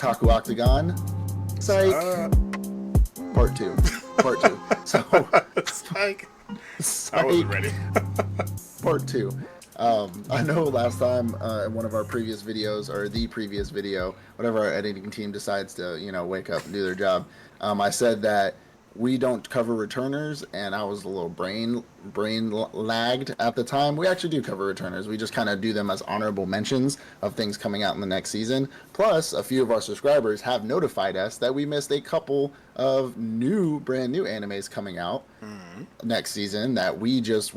Otaku Octagon. Psych. Part 2. Part 2. So, Psych. Psych. I wasn't ready. Part 2. I know last time in one of our previous videos, or the previous video, whatever our editing team decides to, wake up and do their job, I said that we don't cover returners, and I was a little brain lagged at the time. We actually do cover returners. We just kind of do them as honorable mentions of things coming out in the next season. Plus, a few of our subscribers have notified us that we missed a couple of brand new animes coming out next season that we just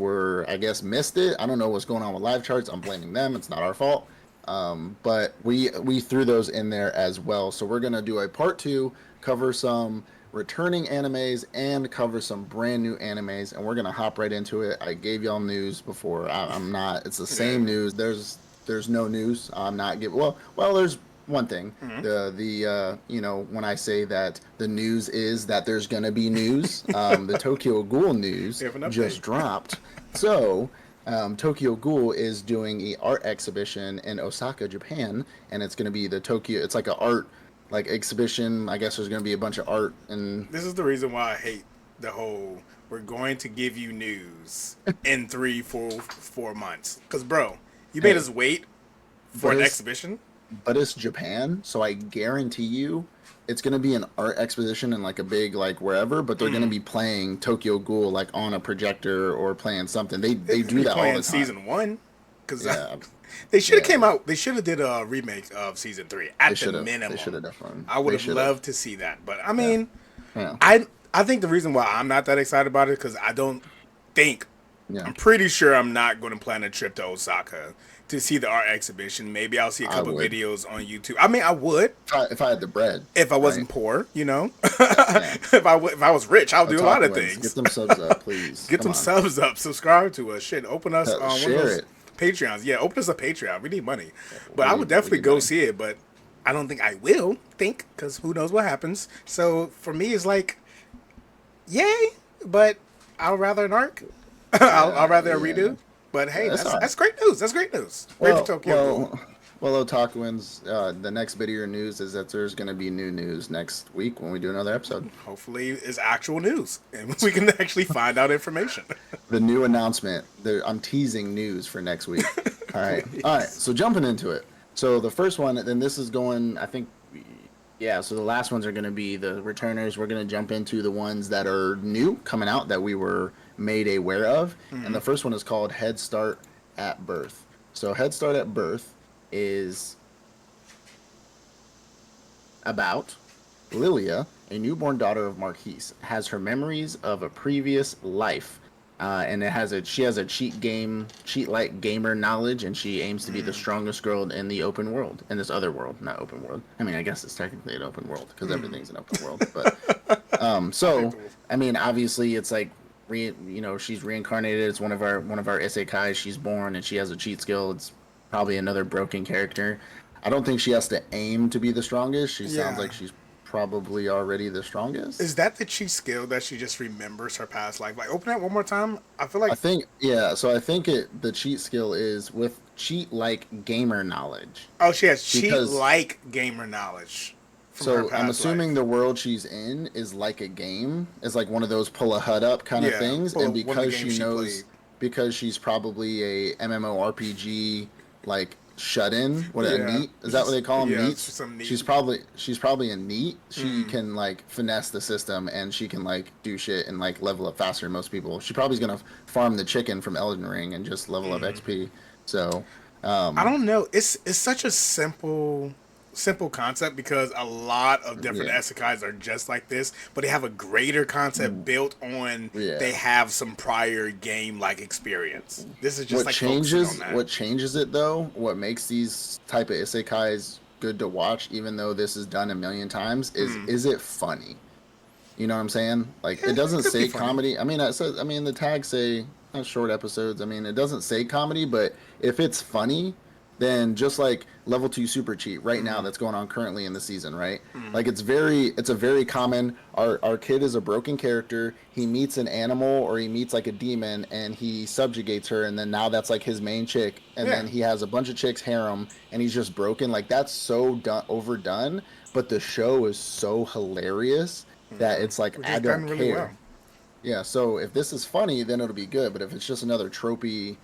missed it. I don't know what's going on with live charts. I'm blaming them. It's not our fault. But we threw those in there as well. So we're going to do a part 2, cover some returning animes and cover some brand new animes, and we're gonna hop right into it. I gave y'all news before. I'm not. It's the same news. There's no news. I'm not giving. Well, there's one thing. The when I say that the news is that there's gonna be news. The Tokyo Ghoul news just dropped. So Tokyo Ghoul is doing an art exhibition in Osaka, Japan, and it's gonna be the Tokyo. It's like an art exhibition. I guess there's going to be a bunch of art, and this is the reason why I hate the whole we're going to give you news in 3-4 months, because bro, you made us wait for an exhibition. But it's Japan, so I guarantee you it's going to be an art exposition in like a big wherever, but they're going to be playing Tokyo Ghoul on a projector or playing something. They do that all the time. Season 1, because they should have came out. They should have did a remake of season 3 at the minimum. They should have definitely. I would have loved to see that, but I mean, I think the reason why I'm not that excited about it because I don't think. I'm pretty sure I'm not going to plan a trip to Osaka to see the art exhibition. Maybe I'll see a couple videos on YouTube. I mean, I would if I had the bread. If I wasn't poor, if I was rich, I'll do a lot of things. Get them subs up, please. Get them subs up. Subscribe to us. Shit, open us on share it. Patreons. Yeah, open us a Patreon. We need money. But I would definitely go see it, but I don't think I will because who knows what happens. So for me, it's yay, but I'll rather an arc. I'll rather a redo. But hey, that's great news. That's great news. Great for Tokyo. Well, Otakuans, the next bit of your news is that there's going to be new news next week when we do another episode. Hopefully it's actual news, and we can actually find out information. The new announcement. I'm teasing news for next week. All right. So jumping into it. So the first one, then this is going, I think, so the last ones are going to be the returners. We're going to jump into the ones that are new, coming out, that we were made aware of. And the first one is called Head Start at Birth. So Head Start at Birth is about Lilia, a newborn daughter of Marquise, has her memories of a previous life, and she has a cheat-like gamer knowledge, and she aims to be the strongest girl in the open world, in this other world, not open world. I mean, I guess it's technically an open world because everything's an open world, but I mean, obviously, it's she's reincarnated. It's one of our isekais. She's born and she has a cheat skill. It's probably another broken character. I don't think she has to aim to be the strongest. She sounds like she's probably already the strongest. Is that the cheat skill that she just remembers her past life? Open that one more time. I think So I think the cheat skill is with cheat-like gamer knowledge. Oh, she has cheat-like gamer knowledge. So I'm assuming the world she's in is like a game. It's like one of those pull a HUD up kind of things. And because she knows, because she's probably a MMORPG shut in. A NEET? Is that what they call them? NEETs? She's probably a NEET. She can finesse the system, and she can do shit and level up faster than most people. She probably is gonna farm the chicken from Elden Ring and just level up XP. So I don't know. It's such a simple concept because a lot of different isekais are just like this, but they have a greater concept built on they have some prior game experience. This is just what changes it though, what makes these type of isekais good to watch, even though this is done a million times, is it funny? You know what I'm saying? It doesn't say comedy. I mean, the tags say short episodes. I mean, it doesn't say comedy, but if it's funny, then just level 2 super cheat right now that's going on currently in the season, right? It's a very common, our kid is a broken character, he meets an animal or he meets a demon and he subjugates her, and then now that's his main chick, and then he has a bunch of chicks harem and he's just broken. That's so overdone, but the show is so hilarious that it's like Which I is done don't really well. care. Yeah, so if this is funny, then it'll be good. But if it's just another tropey,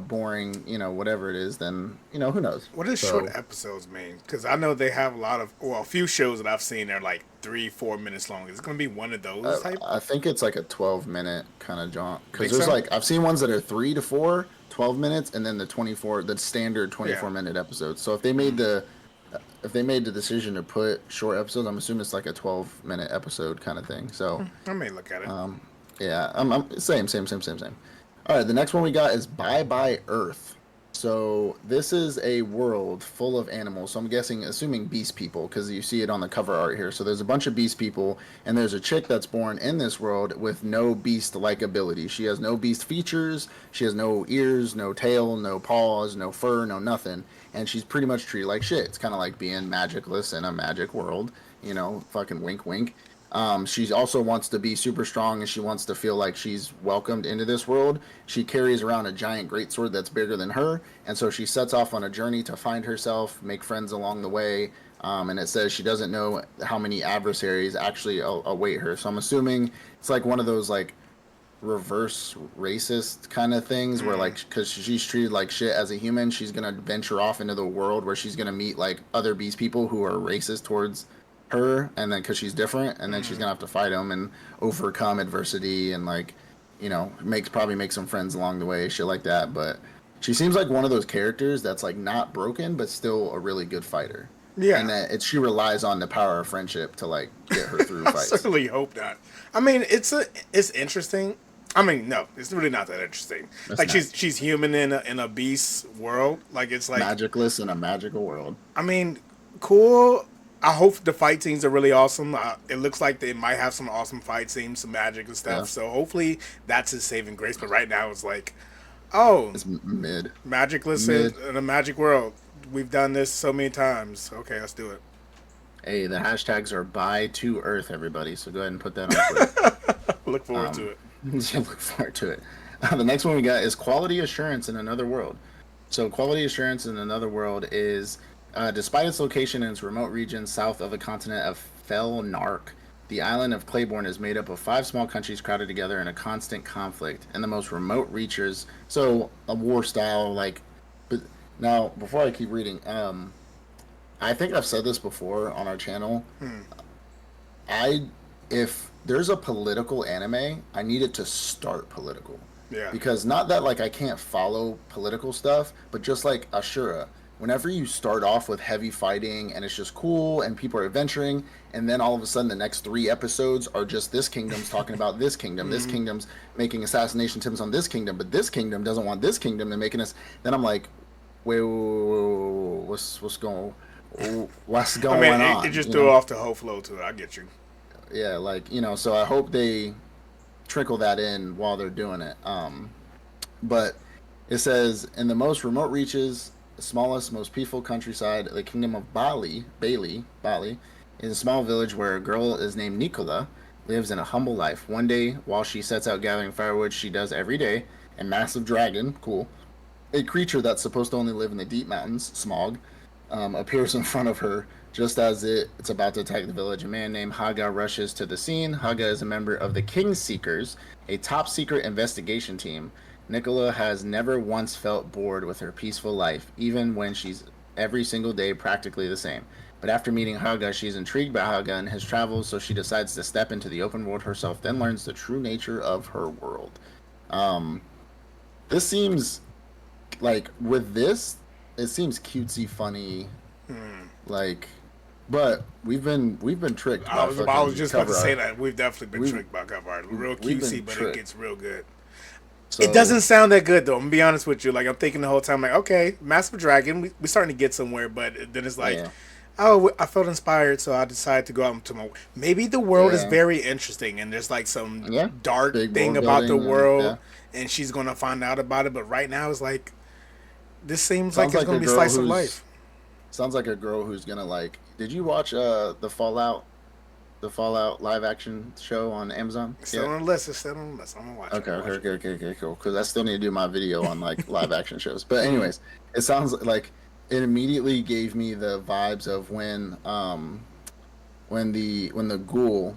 boring, whatever it is, then who knows? What does short So episodes mean? Because I know they have a few shows that I've seen are like 3-4 minutes long. Is it going to be one of those type? I think it's like a 12-minute kind of jaunt because Think there's so? like I've seen ones that are 3 to 4, 12 minutes, and then the standard Yeah. 24-minute episodes. So if they made the decision to put short episodes, I'm assuming it's like a 12-minute episode kind of thing. So I may look at it. yeah, I'm same. All right, the next one we got is Bye Bye Earth. So this is a world full of animals. So I'm assuming beast people, because you see it on the cover art here. So there's a bunch of beast people, and there's a chick that's born in this world with no beast-like ability. She has no beast features. She has no ears, no tail, no paws, no fur, no nothing. And she's pretty much treated like shit. It's kind of like being magicless in a magic world. Fucking wink, wink. She also wants to be super strong and she wants to feel like she's welcomed into this world. She carries around a giant greatsword that's bigger than her, and so she sets off on a journey to find herself, make friends along the way. And it says she doesn't know how many adversaries actually await her. So I'm assuming it's like one of those like reverse racist kind of things where like because she's treated like shit as a human, she's gonna venture off into the world where she's gonna meet like other beast people who are racist towards her, and then because she's different, and then she's gonna have to fight them and overcome adversity and like probably make some friends along the way, shit like that. But she seems like one of those characters that's like not broken but still a really good fighter. Yeah. And that she relies on the power of friendship to like get her through I fights. certainly hope not. I mean, it's interesting. I mean, no, it's really not that interesting. It's Like not. she's human in a beast world. Like it's like Magicless in a magical world. I mean, cool. I hope the fight scenes are really awesome. It looks like they might have some awesome fight scenes, some magic and stuff. Yeah. So hopefully that's his saving grace. But right now it's like, oh, It's mid. magicless Mid. in a magic world. We've done this so many times. Okay, let's do it. Hey, the hashtags are buy to Earth, everybody. So go ahead and put that on Twitter. Look forward to it. Look forward to it. The next one we got is Quality Assurance in Another World. So Quality Assurance in Another World is, despite its location in its remote region south of the continent of Felnark, the island of Claiborne is made up of 5 small countries crowded together in a constant conflict. And the most remote reaches, so a war style, like. But now, before I keep reading, I think I've said this before on our channel. I if there's a political anime, I need it to start political. Yeah. Because not that like I can't follow political stuff, but just like Ashura, whenever you start off with heavy fighting and it's just cool and people are adventuring, and then all of a sudden the next 3 episodes are just this kingdom's talking about this kingdom, this kingdom's making assassination attempts on this kingdom, but this kingdom doesn't want this kingdom to making us. Then I'm like, wait, what's I going mean, on? it just threw off the whole flow to it. I get you. Yeah, like so I hope they trickle that in while they're doing it. But it says in the most remote reaches, the smallest, most peaceful countryside, the kingdom of Bali, is a small village where a girl is named Nicola lives in a humble life. One day, while she sets out gathering firewood, she does every day, a massive dragon, cool, a creature that's supposed to only live in the deep mountains, Smog, appears in front of her. Just as it's about to attack the village, a man named Haga rushes to the scene. Haga is a member of the King Seekers, a top secret investigation team. Nicola has never once felt bored with her peaceful life, even when she's every single day practically the same. But after meeting Haga, she's intrigued by Haga and his travels, so she decides to step into the open world herself, then learns the true nature of her world. This seems like with this, it seems cutesy, funny, like. But we've been tricked. I was just about to say art. that we've definitely been tricked by cover art. Real we've been cutesy, but tricked. it gets real good. So, It doesn't sound that good though. I'm gonna be honest with you. Like I'm thinking the whole time, like okay, Massive Dragon, we're starting to get somewhere, but then it's like, Yeah. oh, I felt inspired, so I decided to go out into my. Maybe the world is Yeah. very interesting, and there's like some Yeah. dark Big thing world about the building world, and she's gonna find out about it. But right now, it's like this seems like Sounds it's like gonna a be girl slice of who's- life. Sounds like a girl who's gonna like. Did you watch the Fallout live action show on Amazon? It's still on the list. It's still on the list. I'm gonna watch it. Okay, cool. Because I still need to do my video on like live action shows. But anyways, it sounds like it immediately gave me the vibes of when when the ghoul,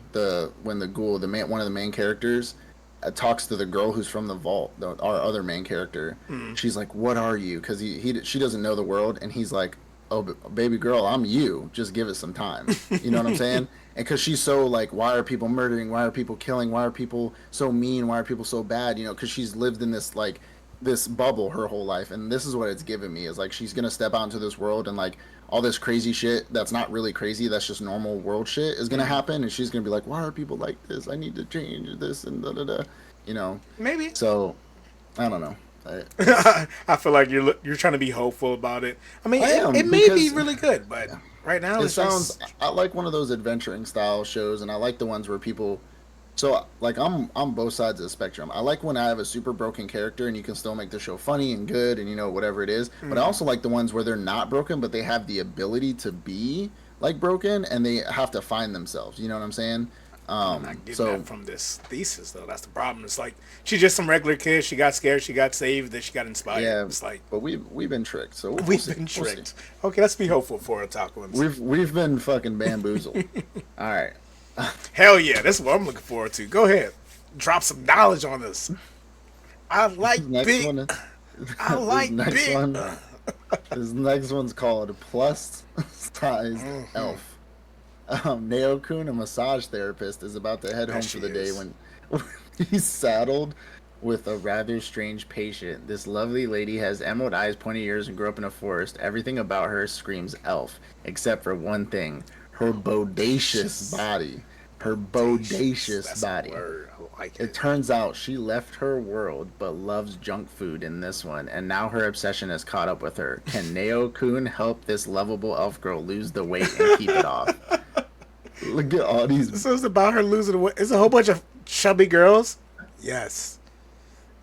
the man, one of the main characters, talks to the girl who's from the vault, our other main character. She's like, "What are you?" Because she doesn't know the world, and he's like, "Oh, baby girl, I'm you. Just give it some time." You know what I'm saying? And because she's so like, why are people murdering? Why are people killing? Why are people so mean? Why are people so bad? You know, because she's lived in this bubble her whole life, and this is what it's given me is like she's gonna step out into this world and like all this crazy shit that's not really crazy, that's just normal world shit is gonna happen, and she's gonna be like, why are people like this? I need to change this and da da da, you know. Maybe. So I don't know. I feel like you're trying to be hopeful about it. I mean, I am, it may be because really good, but right now it it's sounds. just I like one of those adventuring style shows, and I like the ones where people. So like I'm both sides of the spectrum. I like when I have a super broken character and you can still make the show funny and good and you know whatever it is. But I also like the ones where they're not broken but they have the ability to be like broken and they have to find themselves. You know what I'm saying? I'm not getting So that from this thesis though. That's the problem. It's like she's just some regular kid. She got scared. She got saved. Then she got inspired. yeah, It's like but we've been tricked. So we'll we've see. been We'll see. tricked. Okay, let's be hopeful for Otakuans. We've been fucking bamboozled. All right. Hell yeah, that's what I'm looking forward to. Go ahead, drop some knowledge on us. I like Next big. one. I like This next big. one. This next one's called Plus Sized Elf. Naokun, a massage therapist, is about to head home she for the day is. when he's saddled with a rather strange patient. This lovely lady has emerald eyes, pointy ears, and grew up in a forest. Everything about her screams elf, except for one thing: her bodacious body. Her bodacious That's body. a word. I like It it. turns out she left her world but loves junk food in this one, and now her obsession has caught up with her. Can Neo-kun help this lovable elf girl lose the weight and keep it off? Look at all these. So it's about her losing the weight. It's a whole bunch of chubby girls. Yes,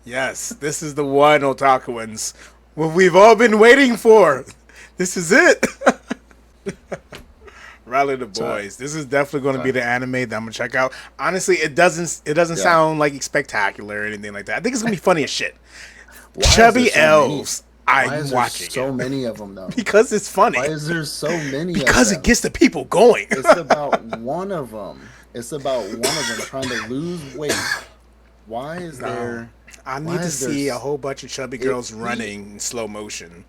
yes. This is the one, Otakuans. What we've all been waiting for. This is it. Rally the boys. This is definitely going to be the anime that I'm gonna check out. Honestly, it doesn't sound like spectacular or anything like that. I think it's gonna be funny as shit. Why is Chubby there so elves. Why I'm is there watching so it many of them though? because it's funny. Why is there so many? Because of it them? gets the people going. It's about one of them. It's about one of them trying to lose weight. Why is there? I why need to is there see a s- whole bunch of chubby if girls he- running in slow motion.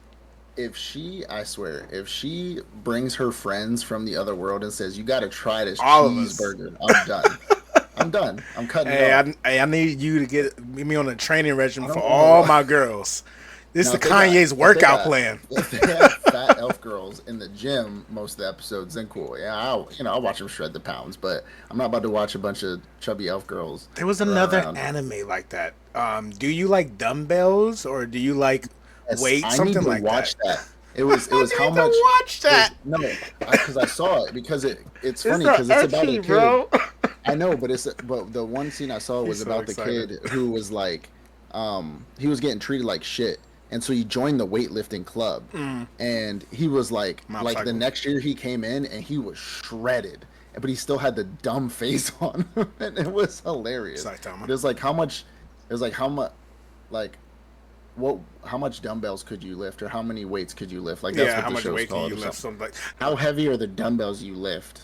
I swear, if she brings her friends from the other world and says, "You got to try this All of us. cheeseburger," I'm done. I'm done. I'm cutting it Hey, off. I need you to get me on a training regimen for don't all know. my girls. This is Now, the Kanye's workout plan. If they have fat elf girls in the gym most of the episodes, then cool. Yeah, I'll watch them shred the pounds, but I'm not about to watch a bunch of chubby elf girls. There was run another around. anime like that. Do you like dumbbells or do you like Yes, weight? I need Something to like watch that. that. It was I how need to much. watch that. No, because I saw it because it's funny so because it's about a ecchi, kid. bro. I know, but the one scene I saw was so about the excited. kid who was like, he was getting treated like shit, and so he joined the weightlifting club, and he was like Mob the cycle. next year he came in and he was shredded, but he still had the dumb face on, and it was hilarious. Saitama. It was like how much, it was like how much, like. How much dumbbells could you lift, or how many weights could you lift? Like that's Yeah, what how the much show's weight can called. you or lift? something. Something like How heavy are the dumbbells you lift?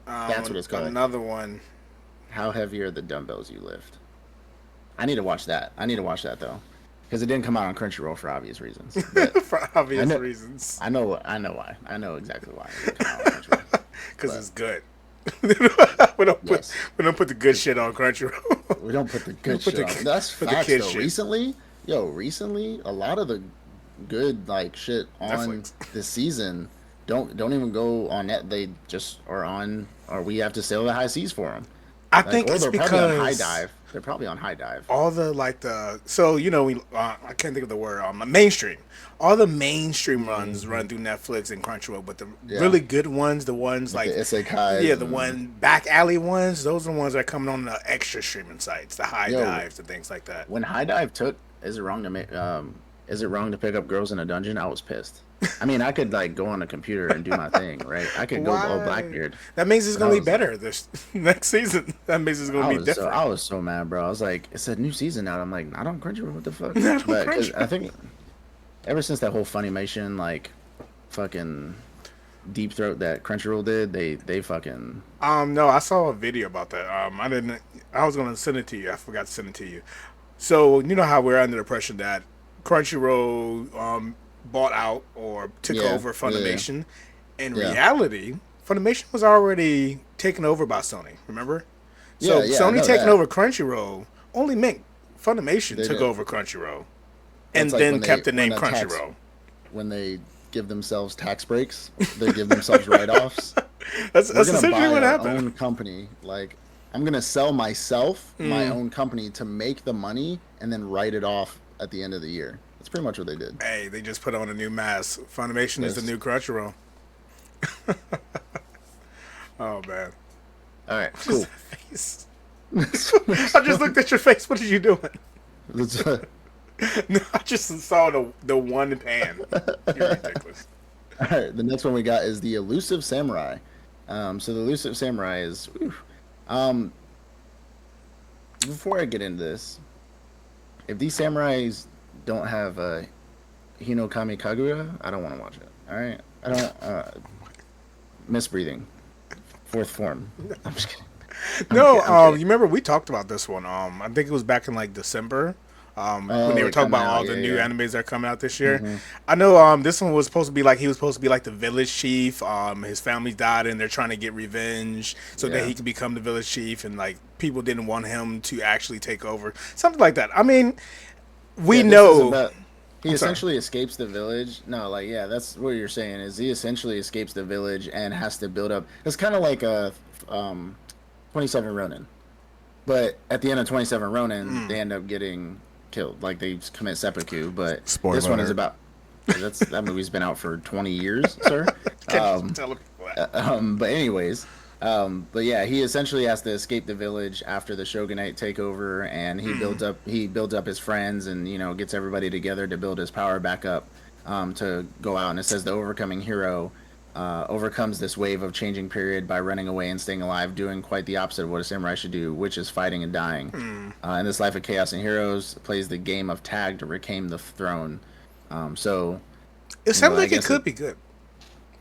That's what it's called. Another one. How heavy are the dumbbells you lift? I need to watch that. I need to watch that though, because it didn't come out on Crunchyroll for obvious reasons. But For obvious know- reasons. I know why. I know exactly why it didn't come out on Crunchyroll. Because it's good. Yes. We don't put the good shit on Crunchyroll. We don't put the good Put shit the- on. That's put the facts kid though. shit. Recently, a lot of the good like shit on Netflix. this season don't even go on net. They just are on, or we have to sail the high seas for them. I Like, think or it's they're probably on high because dive. They're probably on high dive. all the so we I can't think of the word mainstream. All the mainstream runs run through Netflix and Crunchyroll, but the Yeah. really good ones, the ones like the isekais. yeah, the and- one back alley ones, those are the ones that are coming on the extra streaming sites, the high Yo. dives and things like that. When high dive took, is it wrong to make? Is it wrong to pick up girls in a dungeon? I was pissed. I mean, I could like go on a computer and do my thing, right? I could go all Why? Blackbeard. That means it's But I gonna be was- better this next season. That means it's gonna be different. I was so mad, bro. I was like, it's a new season out. I'm like, not on Crunchyroll. What the fuck? Not on But 'cause Crunchyroll. I think ever since that whole Funimation like fucking Deep Throat that Crunchyroll did, they fucking No, I saw a video about that. I didn't. I was gonna send it to you. I forgot to send it to you. So you know how we're under the impression that Crunchyroll bought out or took yeah over yeah Funimation. In yeah reality, Funimation was already taken over by Sony. Remember? So I Sony know taking that over Crunchyroll only meant Funimation they took did. over Crunchyroll and It's like then kept the name Crunchyroll. when they give themselves tax breaks, they give themselves write-offs. That's We're that's gonna essentially buy what our happened. own company. Like I'm gonna sell myself my Mm. own company to make the money and then write it off at the end of the year. That's pretty much what they did. Hey, they just put on a new mask. Funimation is the Yes. new Crunchyroll. Oh man. All right, Just cool. that face. I just looked at your face. What are you doing? Let's, No, I just saw the one pan. You're ridiculous. all right, the next one we got is the Elusive Samurai. So the Elusive Samurai is. Whew. Um, before I get into this, if these samurais don't have Hinokami Kaguya, I don't want to watch it. All right, I don't. Misbreathing, fourth form. I'm just kidding. No, I'm kidding. you remember we talked about this one. I think it was back in like December. When Oh, they were they're talking coming about all out. the Yeah, new yeah. animes that are coming out this year. hmm I know this one was supposed to be like he was supposed to be like the village chief. His family died and they're trying to get revenge so that Yeah. he can become the village chief and like people didn't want him to actually take over. Something like that. I mean, we Yeah, this is know. about. He I'm sorry. essentially escapes the village. No, like yeah, that's what you're saying. Is he essentially escapes the village and has to build up. It's kind of like a 27 Ronin, but at the end of 27 Ronin, they end up getting killed. Like they commit seppuku. But this Spoiler one is alert. about. That movie's been out for 20 years, sir. Can you Um, tell people that? but anyways, but yeah, he essentially has to escape the village after the shogunate take over, and he builds up his friends, and gets everybody together to build his power back up, to go out. And it says the overcoming hero overcomes this wave of changing period by running away and staying alive, doing quite the opposite of what a samurai should do, which is fighting and dying. In this life of chaos and heroes, plays the game of tag to reclaim the throne. So It sounds I like it guess could be good.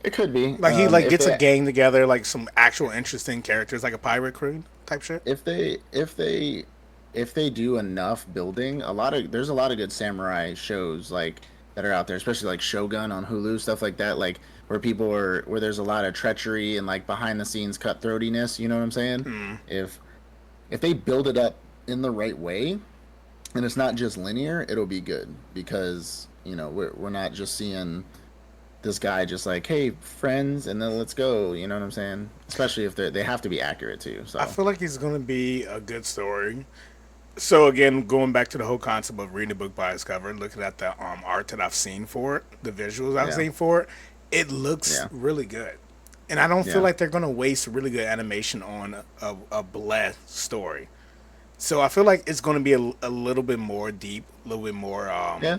it could be. Like he like If gets a they gang together, like some actual interesting characters, like a pirate crew type shit. if they if they if they do enough building, there's a lot of good samurai shows like that are out there, especially like Shogun on Hulu, stuff like that, like where there's a lot of treachery and like behind the scenes cutthroatiness. You know what I'm saying? If if they build it up in the right way, and it's not just linear, it'll be good because we're not just seeing this guy just like, hey, friends, and then let's go. You know what I'm saying? Especially if they have to be accurate too. I So feel like it's gonna be a good story. So again, going back to the whole concept of reading a book by its cover, looking at the art that I've seen for it, the visuals I've yeah, seen for it, it looks yeah, really good. And I don't feel yeah, like they're gonna waste really good animation on a bleh story. So I feel like it's going to be a little bit more deep, a little bit more yeah,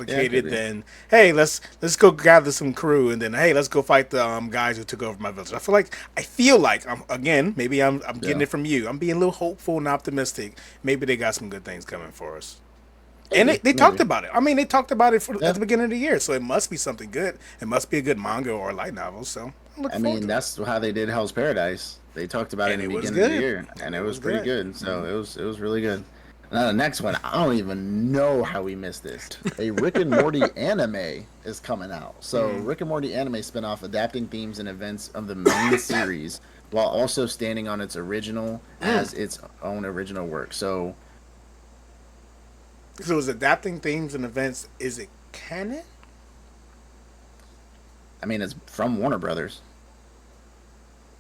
yeah. It could complicated be. than hey, let's go gather some crew and then hey, let's go fight the guys who took over my village. I feel like again, maybe I'm getting Yeah, it from you. I'm being a little hopeful and optimistic. Maybe they got some good things coming for us. And maybe, they talked maybe. about it. I mean, they talked about it at Yeah. the beginning of the year, so it must be something good. It must be a good manga or a light novel. So I'm I looking forward mean, to it. that's how they did Hell's Paradise. They talked about it And in it the was beginning of the good. year, And and it it was was pretty good. good. So it was really good. Now the next one, I don't even know how we missed this. A Rick and Morty anime is coming out. So Rick and Morty anime spinoff adapting themes and events of the main series while also standing on its original as its own original work. So So it's adapting themes and events. Is it canon? I mean, it's from Warner Brothers.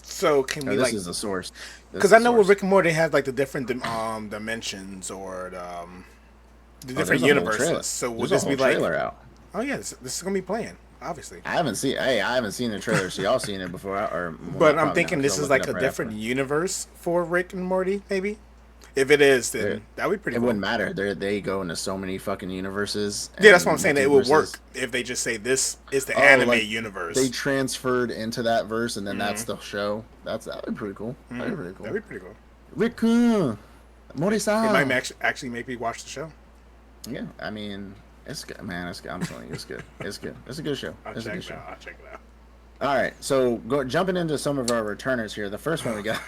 So can Oh, we this like? is the source. This Because is I the know with source. Rick and Morty has like the different dimensions or the Oh, different there's a whole trailer. universes. So would There's a this whole be like? trailer out. Oh yeah, this is gonna be playing obviously. I haven't seen. Hey, I haven't seen the trailer. So y'all seen it before, or well, But not I'm probably not thinking because this I'll is look it like up a right different after. universe for Rick and Morty. Maybe if it is, It, then that would be pretty it cool. wouldn't matter. They go into so many fucking universes Yeah, that's what I'm and saying. That it would multiverses. work if they just say this is the Oh, anime like they universe. transferred into that verse, and then that's the show. That'd be pretty cool. That'd be pretty That'd cool. be pretty cool. Rick, It might Mori-san. actually make me watch the show. Yeah, I mean, it's good, man. I'm telling you, it's good. It's good. It's a good show. I'll It's a check good it show. out. I'll check it out. All right, so jumping into some of our returners here. The first one we got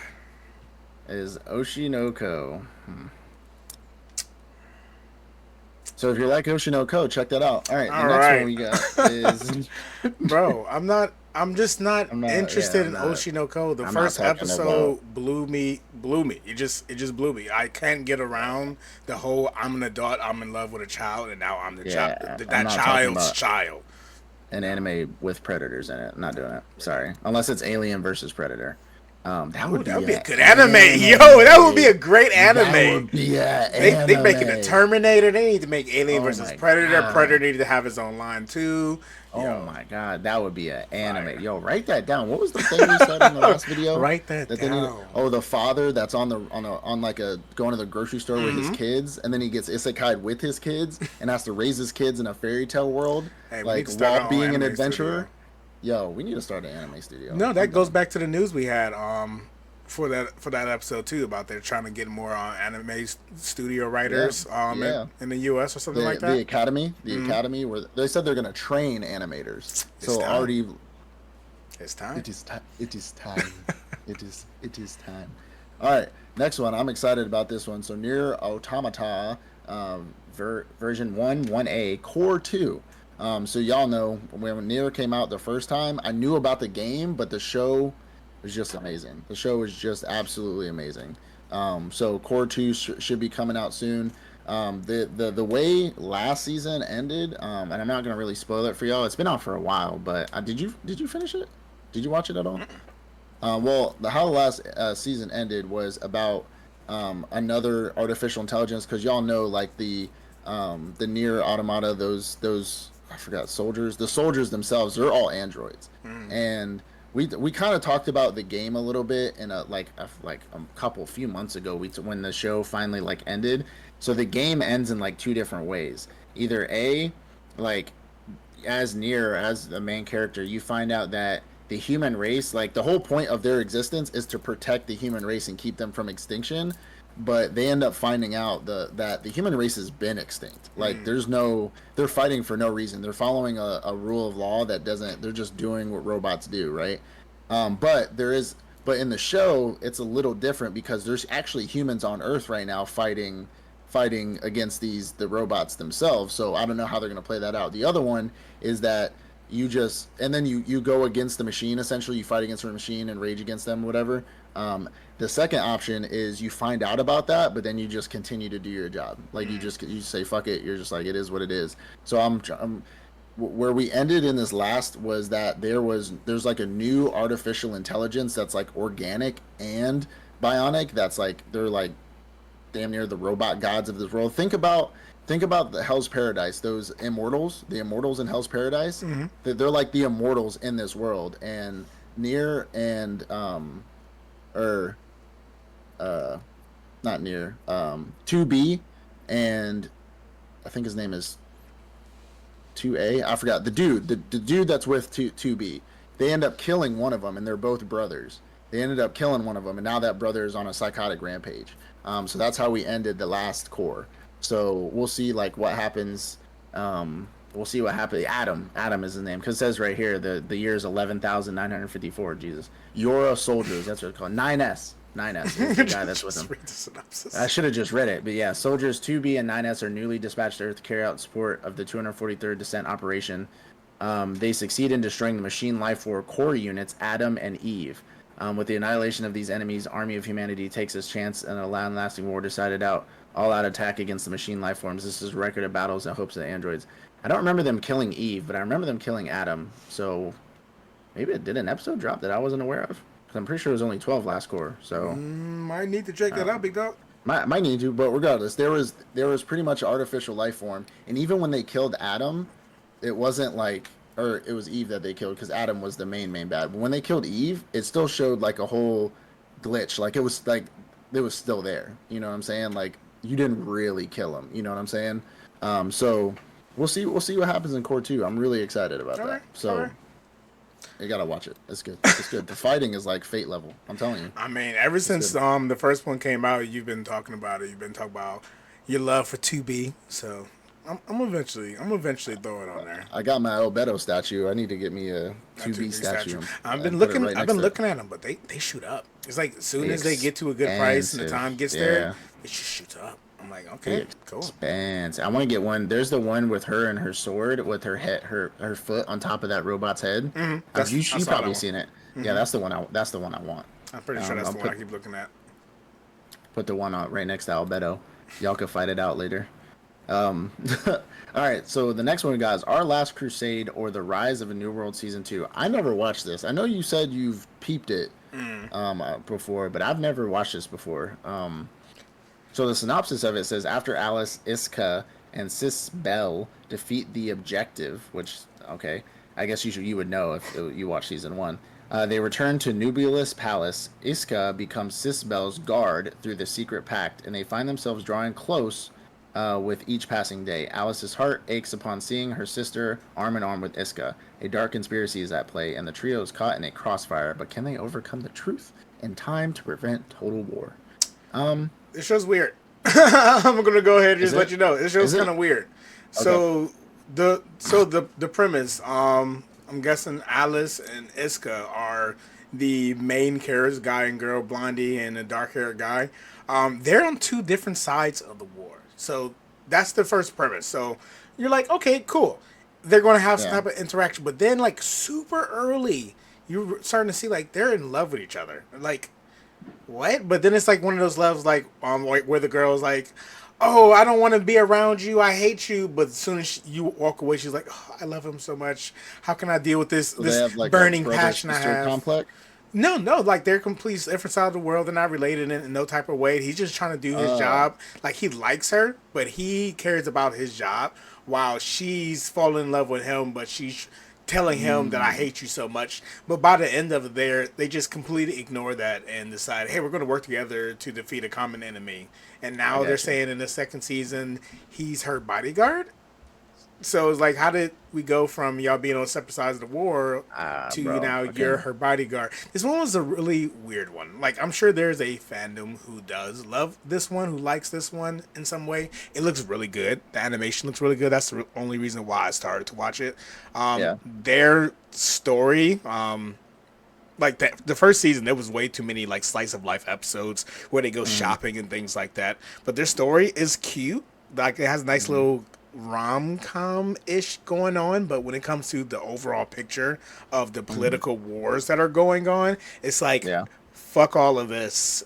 is Oshi no Ko. So if you like Oshi no Ko, check that out. All right, the All next one right, we got is bro. I'm not. I'm just not I'm not. Yeah, interested I'm in not. Oshinoko. The I'm not first talking about. episode blew me. Blew me. It just blew me. I can't get around the whole. I'm an adult. I'm in love with a child, and now I'm the child. Yeah, I'm That not talking child's about child. an anime with predators in it. I'm not doing it. Sorry, unless it's Alien versus Predator. That Ooh, would that be would be a an good anime. Yo, that would be anime. a great That anime. would be an They making a anime. Terminator. They need to make Alien Oh versus my Predator. god. Predator need to have his own line too. Oh Yo, my god, that would be an anime. fire. Yo, write that down. What was the thing we said in the last video? Write that That they need. down. Oh, the father that's on like a going to the grocery store with his kids, and then he gets isekai with his kids and has to raise his kids in a fairy tale world, Hey, we need like to start while our own being an anime adventurer. studio. Yo, we need to start an anime studio. No, I'm that goes down. back to the news we had for that episode too about they're trying to get more anime studio Yeah, writers yeah. in the U.S. or something like The that. academy, where they said they're gonna train animators. It's So time. already, It's time. it is time. It is time. It is time. All right, next one. I'm excited about this one. So NieR Automata, version 1.1a Core 2. So y'all know when NieR came out the first time, I knew about the game, but the show was just amazing. The show was just absolutely amazing. So Core 2 should be coming out soon. The way last season ended, and I'm not gonna really spoil it for y'all. It's been out for a while, but did you finish it? Did you watch it at all? Well, how the last season ended was about another artificial intelligence, because y'all know like the NieR Automata, those I forgot soldiers. The soldiers themselves, they're all androids, and we kind of talked about the game a little bit in a few months ago. When the show finally like ended. So the game ends in like two different ways. Either a like as NieR as the main character, you find out that the human race, like the whole point of their existence is to protect the human race and keep them from extinction, but they end up finding out that the human race has been extinct. Like they're fighting for no reason. They're following a rule of law that doesn't. They're just doing what robots do, right? But but in the show, it's a little different because there's actually humans on Earth right now fighting against the robots themselves. So I don't know how they're going to play that out. The other one is that and then you go against the machine. Essentially, you fight against the machine and rage against them, whatever. The second option is you find out about that, but then you just continue to do your job. Like you say fuck it. You're just like, it is what it is. So I'm where we ended in this last was that there's like a new artificial intelligence that's like organic and bionic. That's like they're like damn near the robot gods of this world. Think about the Hell's Paradise. Those immortals, the immortals in Hell's Paradise. They're like the immortals in this world. And NieR and or not NieR, 2B, and I think his name is 2A. I forgot the dude that's with 2B. They end up killing one of them, and they're both brothers. They ended up killing one of them, and now that brother is on a psychotic rampage. So that's how we ended the last core. So we'll see like what happens. We'll see what happens. Adam is his name, because it says right here the year is 11,954. Jesus, Yora soldiers. That's what it's called. 9S is the guy that's with him. Read the synopsis. I should have just read it, but yeah, soldiers 2B and 9S are newly dispatched to Earth to carry out support of the 243rd Descent Operation. They succeed in destroying the machine life force core units, Adam and Eve. With the annihilation of these enemies, army of humanity takes its chance in a long-lasting war decided out all-out attack against the machine life forms. This is a record of battles and hopes of the androids. I don't remember them killing Eve, but I remember them killing Adam. So maybe it did an episode drop that I wasn't aware of. Because I'm pretty sure it was only 12 last core. So Might need to check that out, big dog. might need to, but regardless, there was pretty much artificial life form, and even when they killed Adam, it wasn't like, or it was Eve that they killed because Adam was the main bad. But when they killed Eve, it still showed like a whole glitch, like it was still there. You know what I'm saying? Like you didn't really kill him. You know what I'm saying? So we'll see what happens in Core 2. I'm really excited about All that. right, So all right. you gotta watch it. It's good. It's good. The fighting is like Fate level. I'm telling you. I mean, ever since good. the first one came out, you've been talking about it. You've been talking about your love for 2B. So I'm eventually throw it on there. I got my Albedo statue. I need to get me a That 2B 2B statue. statue I've been and put it looking. right I've next been to it. looking at them, but they shoot up. It's like as soon as they get to a good price and the Expensive. time gets there, Yeah. it just shoots up. I'm like, They okay, cool. expensive. I want to get one. There's the one with her and her sword with her head, her foot on top of that robot's head. That's I You saw that probably one. seen it. Yeah, that's the one. That's the one I want. I'm pretty sure that's I'll the one I keep looking at. put the one on right next to Albedo. Y'all can fight it out later. All right, so the next one we got is Our Last Crusade or The Rise of a New World Season 2. I never watched this. I know you said you've peeped it before, but I've never watched this before. So the synopsis of it says, after Alice, Iska, and Sis Bell defeat the Objective, which, okay, I guess you would know if you watched Season 1. They return to Nubulus Palace. Iska becomes Sis Bell's guard through the secret pact, and they find themselves drawing close with each passing day. Alice's heart aches upon seeing her sister arm in arm with Iska. A dark conspiracy is at play, and the trio is caught in a crossfire. But can they overcome the truth in time to prevent total war? This show's weird. I'm gonna go ahead and just let you know. This show's kind of weird. So the premise, I'm guessing Alice and Iska are the main characters, guy and girl, blondie and a dark haired guy. They're on two different sides of the war. So that's the first premise. So you're like, okay, cool. They're going to have some type of interaction, but then like super early, you're starting to see like they're in love with each other. Like, what? But then it's like one of those loves, like where the girl's like, "Oh, I don't want to be around you. I hate you." But as soon as you walk away, she's like, "Oh, I love him so much. How can I deal with this So they have like burning a passion I brother-sister have?" complex. No, like they're complete different side of the world. They're not related in no type of way. He's just trying to do his job. Like he likes her, but he cares about his job while she's falling in love with him, but she's telling him that I hate you so much. But by the end of it, they just completely ignore that and decide, hey, we're going to work together to defeat a common enemy. And now they're saying in the second season, he's her bodyguard. So it's like, how did we go from y'all being on separate sides of the war to now you're her bodyguard? This one was a really weird one. Like, I'm sure there's a fandom who does love this one, who likes this one in some way. It looks really good. The animation looks really good. That's the only reason why I started to watch it. Their story, like the first season, there was way too many like slice of life episodes where they go shopping and things like that. But their story is cute. Like, it has a nice little rom-com-ish going on, but when it comes to the overall picture of the political wars that are going on, it's like, fuck all of this.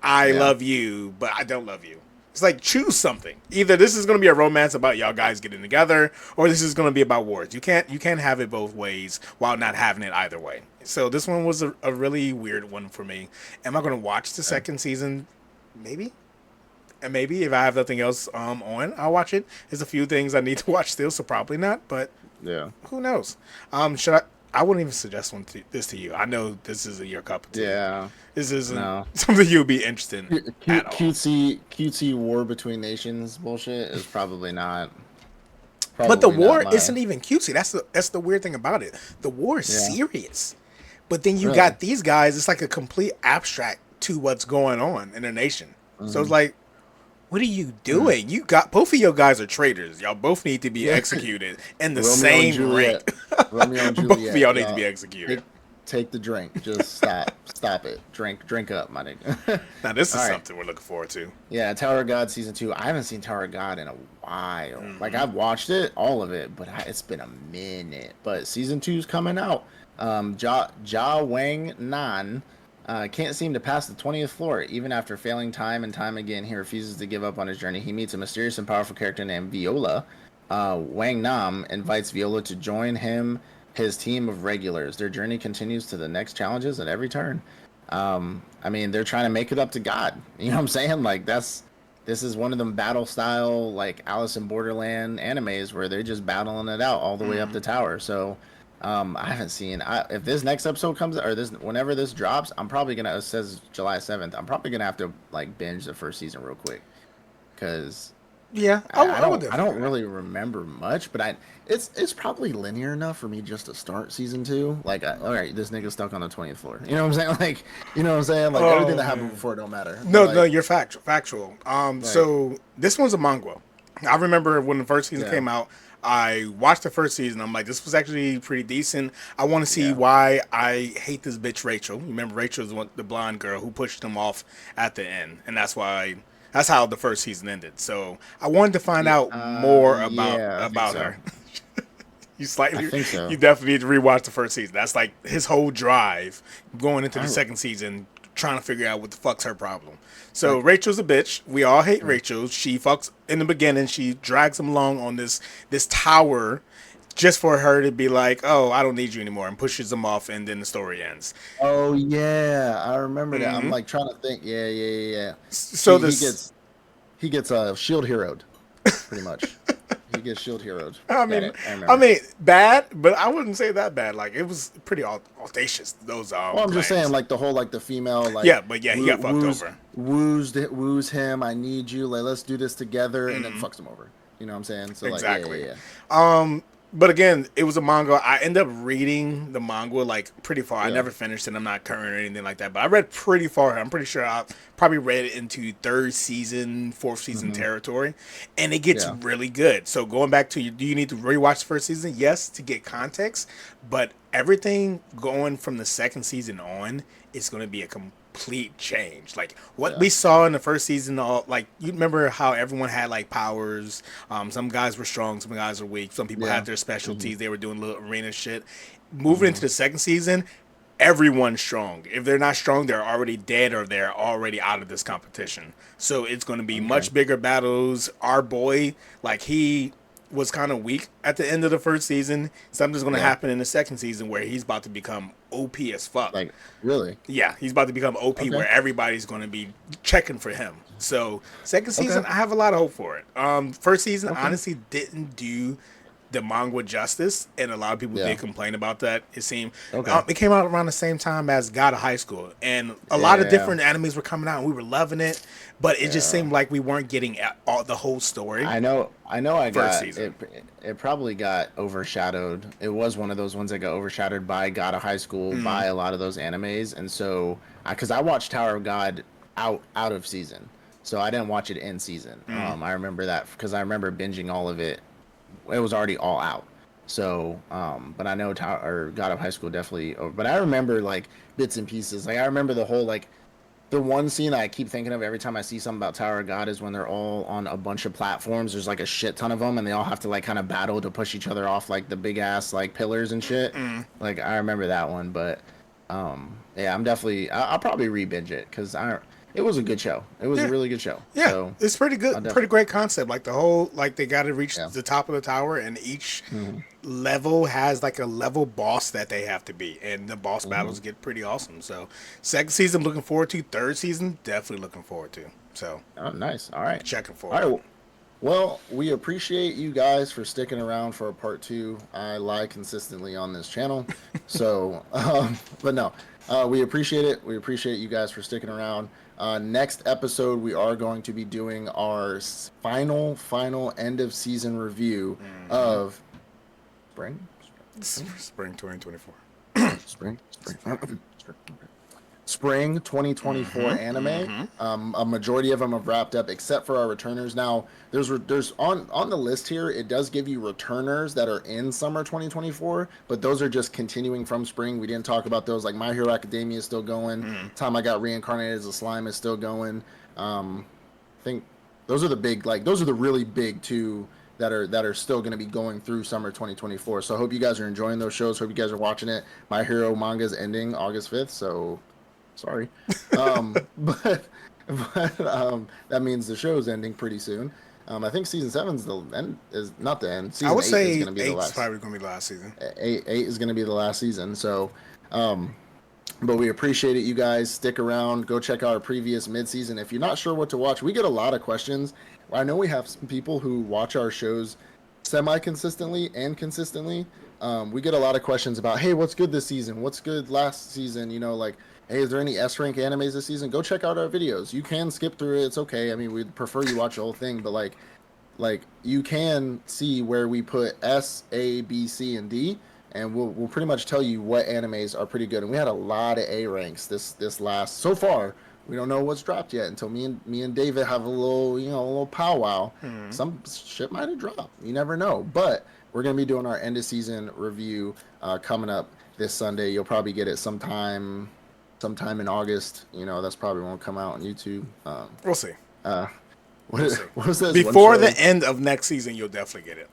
I love you, but I don't love you. It's like, choose something. Either this is going to be a romance about y'all guys getting together, or this is going to be about wars. You can't have it both ways while not having it either way. So this one was a really weird one for me. Am I going to watch the second season? Maybe. And maybe if I have nothing else on, I'll watch it. There's a few things I need to watch still, so probably not. But who knows? Should I? I wouldn't even suggest this to you. I know this isn't your cup of tea. Yeah, this isn't something you'd be interested in at all. Cutesy war between nations bullshit is probably not. But the war isn't even cutesy. That's the weird thing about it. The war is serious. But then you got these guys. It's like a complete abstract to what's going on in a nation. So it's like, what are you doing? You got both of your guys are traitors. Y'all both need to be executed in the same rank. Romeo and Juliet. Both of y'all need to be executed. Take the drink. Just stop it. Drink up, my nigga. Now this is something we're looking forward to. Yeah, Tower of God season 2. I haven't seen Tower of God in a while. Like, I've watched it, all of it, but it's been a minute. But season 2 is coming out. Ja Wang Nan. Can't seem to pass the 20th floor. Even after failing time and time again, he refuses to give up on his journey. He meets a mysterious and powerful character named Viola. Wang Nam invites Viola to join his team of regulars. Their journey continues to the next challenges at every turn. I mean, they're trying to make it up to God. You know what I'm saying? Like, this is one of them battle style, like Alice in Borderland animes where they're just battling it out all the way up the tower. So I haven't seen. If this next episode comes or whenever this drops, I'm probably gonna. It says July 7th. I'm probably gonna have to like binge the first season real quick, because I don't really remember much, but it's probably linear enough for me just to start season 2. Like, all right, this nigga's stuck on the 20th floor. You know what I'm saying? Like, you know what I'm saying? Like, everything that happened before don't matter. No, you're factual. So this one's a manga. I remember when the first season Yeah. came out, I watched the first season. I'm like, this was actually pretty decent. I want to see Yeah. why I hate this bitch Rachel. Remember, Rachel is the blonde girl who pushed him off at the end, and that's how the first season ended. So I wanted to find out more Yeah, I think about so. her. I think so. You definitely need to rewatch the first season. That's like his whole drive going into the I second season, trying to figure out what the fuck's her problem. So like. Rachel's a bitch. We all hate Rachel. She fucks in the beginning. She drags him along on this tower just for her to be like, "Oh, I don't need you anymore," and pushes him off, and then the story ends. Oh yeah, I remember that. I'm like trying to think. Yeah, yeah, yeah, yeah. So She this, he gets shield heroed, pretty much. He gets shield heroed. I Got mean, it. I remember. bad, but I wouldn't say that bad. Like it was pretty audacious. Those Well, I'm just saying, plans. like the whole like the female like Yeah, but yeah, he got fucked over. woos him. I need you. Like let's do this together, and then fucks him over. You know what I'm saying? So like yeah, Exactly. yeah, But again, it was a manga. I ended up reading the manga like pretty far. I yeah, never finished it. I'm not current or anything like that. But I read pretty far. I'm pretty sure I probably read it into third season, fourth season hmm territory, and it gets yeah, really good. So going back to you, do you need to rewatch the first season? Yes, to get context. But everything going from the second season on is going to be a complete change. Like what yeah, we saw in the first season, all like you remember how everyone had like powers. Some guys were strong, some guys were weak. Some people yeah. had their hmm specialties. They were doing little arena shit. Moving into hmm the second season, everyone's strong. If they're not strong, they're already dead or they're already out of this competition. So it's going to be Okay. much bigger battles. Our boy, like he was kind of weak at the end of the first season. Something's going to Yeah. happen in the second season where he's about to become OP as fuck. Like really? Yeah, he's about to become OP Okay. where everybody's going to be checking for him. So second Okay. season, I have a lot of hope for it. First season Okay. honestly didn't do the manga justice, and a lot of people Yeah. did complain about that. It seemed Okay. it came out around the same time as God of High School, and a lot of Yeah. different animes were coming out, and we were loving it, but it just Yeah. seemed like we weren't getting all the whole story I know. I know. I first got season. it. It probably got overshadowed. It was one of those ones that got overshadowed by God of High School, by a lot of those animes, and so because I watched Tower of God out of season, so I didn't watch it in season. I remember that because I remember binging all of it. It was already all out. So, but I know Tower or God of High School definitely. But I remember like bits and pieces. Like I remember the whole like the one scene I keep thinking of every time I see something about Tower of God is when they're all on a bunch of platforms. There's like a shit ton of them, and they all have to like kind of battle to push each other off like the big ass like pillars and shit. Like I remember that one, but yeah, I'm definitely I'll probably re-binge it because I it was a good show. It was a Yeah, really good show. yeah, So it's pretty I'll good, pretty definitely great concept. Like the whole, like they got to reach yeah. the top of the tower, and each hmm level has like a level boss that they have to beat, and the boss hmm battles get pretty awesome. So, second season looking forward to. Third season definitely looking forward to. So, Oh, nice. All right. checking All for it. right. Well, we appreciate you guys for sticking around for a part two. I lie consistently on this channel. So, but no, we appreciate it. We appreciate you guys for sticking around. Next episode, we are going to be doing our final end of season review of spring, Spring 2024. spring, spring 2024 anime. A majority of them have wrapped up, except for our returners. Now, there's on the list here. It does give you returners that are in summer 2024, but those are just continuing from spring. We didn't talk about those. Like My Hero Academia is still going. Time I Got Reincarnated as a Slime is still going. I think those are the big, like those are the really big two that are still going to be going through summer 2024. So I hope you guys are enjoying those shows. Hope you guys are watching it. My Hero manga is ending August 5th, so sorry. But that means the show's ending pretty soon. I think season seven's the end is not the end. I Season would eight is say going to be the eight's last. probably gonna be last season. Eight is going to be the last season. So, but we appreciate it, you guys. Stick around. Go check out our previous mid-season. If you're not sure what to watch, we get a lot of questions. I know we have some people who watch our shows semi-consistently and consistently. We get a lot of questions about, hey, what's good this season? What's good last season? You know, like, hey, is there any S rank animes this season? Go check out our videos. You can skip through it. It's okay. I mean, we'd prefer you watch the whole thing, but like you can see where we put S, A, B, C, and D, and we'll pretty much tell you what animes are pretty good. And we had a lot of A ranks this last so far. We don't know what's dropped yet until me and David have a little, a little powwow. Hmm. Some shit might have dropped. You never know. But we're gonna be doing our end of season review coming up this Sunday. You'll probably get it sometime in August. That's probably won't come out on YouTube. We'll see. Uh, We'll see. what was this? Before the end of next season, you'll definitely get it.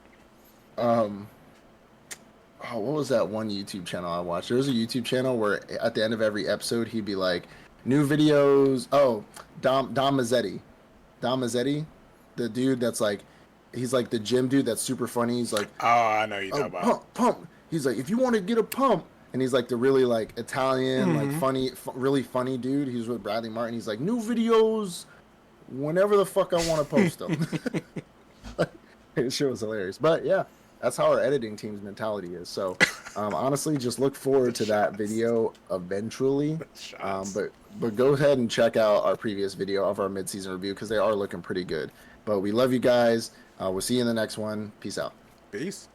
Oh, what was that one YouTube channel I watched? There was a YouTube channel where at the end of every episode he'd be like, new videos. Oh, Dom Mazzetti. Dom Mazzetti, the dude that's like, he's like the gym dude that's super funny. He's like, Oh, I know you're talking about. Pump. He's like, if you want to get a pump. And he's like the really like Italian, like funny, really funny dude. He's with Bradley Martin. He's like, new videos whenever the fuck I want to post them. It sure was hilarious. But yeah, that's how our editing team's mentality is. So honestly, just look forward to that video eventually. But go ahead and check out our previous video of our mid-season review because they are looking pretty good. But we love you guys. We'll see you in the next one. Peace out. Peace.